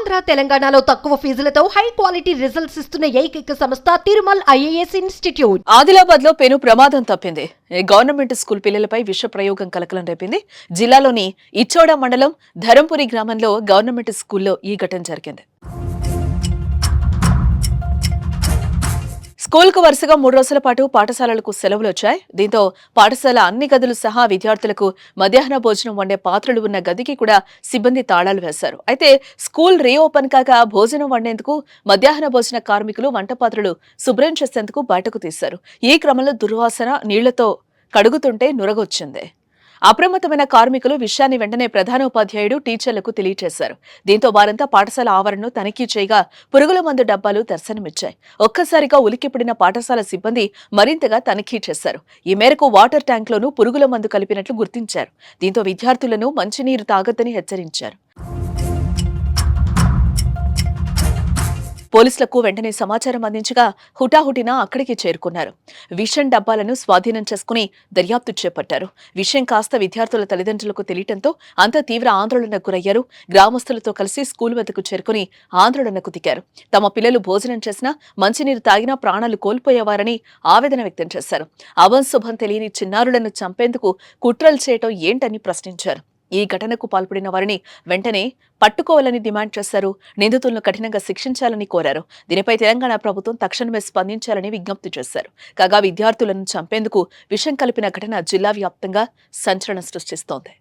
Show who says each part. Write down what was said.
Speaker 1: ఆంధ్ర తెలంగాణలో తక్కువ ఫీజులతో high quality results ఇస్తున్న ఏకైక సంస్థ తిరుమల్ ఐఏఎస్ ఇన్స్టిట్యూట్.
Speaker 2: ఆదిలాబాద్ లో పెను ప్రమాదం తప్పింది. గవర్నమెంట్ స్కూల్ పిల్లలపై విష ప్రయోగం కలకలం రేపింది. జిల్లాలోని ఇచ్చోడ మండలం ధరంపురి గ్రామంలో గవర్నమెంట్ స్కూల్లో ఈ ఘటన జరిగింది. స్కూల్కు వరుసగా 3 రోజుల పాటు పాఠశాలలకు సెలవులు వచ్చాయి. దీంతో పాఠశాల అన్ని గదులు సహా విద్యార్థులకు మధ్యాహ్న భోజనం వండే పాత్రలు ఉన్న గదికి కూడా సిబ్బంది తాళాలు వేశారు. అయితే స్కూల్ రీఓపెన్ కాగా భోజనం వండేందుకు మధ్యాహ్న భోజన కార్మికులు వంట పాత్రలు శుభ్రం చేసేందుకు బయటకు తీశారు. ఈ క్రమంలో దుర్వాసన నీళ్లతో కడుగుతుంటే నురగొచ్చింది. అప్రమత్తమైన కార్మికులు విషయాన్ని వెంటనే ప్రధానోపాధ్యాయుడు టీచర్లకు తెలియజేశారు. దీంతో వారంతా పాఠశాల ఆవరణను తనిఖీ చేయగా పురుగుల మందు డబ్బాలు దర్శనమిచ్చాయి. ఒక్కసారిగా ఉలిక్కిపడిన పాఠశాల సిబ్బంది మరింతగా తనిఖీ చేశారు. ఈ మేరకు వాటర్ ట్యాంక్లోనూ పురుగుల మందు కలిపినట్లు గుర్తించారు. దీంతో విద్యార్థులను మంచినీరు తాగొద్దని హెచ్చరించారు. పోలీసులకు వెంటనే సమాచారం అందించగా హుటాహుటిన అక్కడికి చేరుకున్నారు. విషం డబ్బాలను స్వాధీనం చేసుకుని దర్యాప్తు చేపట్టారు. విషయం కాస్త విద్యార్థుల తల్లిదండ్రులకు తెలియటంతో అంత తీవ్ర ఆందోళనకు గురయ్యారు. గ్రామస్తులతో కలిసి స్కూల్ వద్దకు చేరుకుని ఆందోళనకు దిగారు. తమ పిల్లలు భోజనం చేసినా మంచినీరు తాగినా ప్రాణాలు కోల్పోయేవారని ఆవేదన వ్యక్తం చేశారు. అభంశుభం తెలియని చిన్నారులను చంపేందుకు కుట్రలు చేయటం ఏంటని ప్రశ్నించారు. ఈ ఘటనకు పాల్పడిన వారిని వెంటనే పట్టుకోవాలని డిమాండ్ చేశారు. నిందితులను కఠినంగా శిక్షించాలని కోరారు. దీనిపై తెలంగాణ ప్రభుత్వం తక్షణమే స్పందించాలని విజ్ఞప్తి చేశారు. కాగా విద్యార్థులను చంపేందుకు విషం కలిపిన ఘటన జిల్లా వ్యాప్తంగా సంచలనం సృష్టిస్తోంది.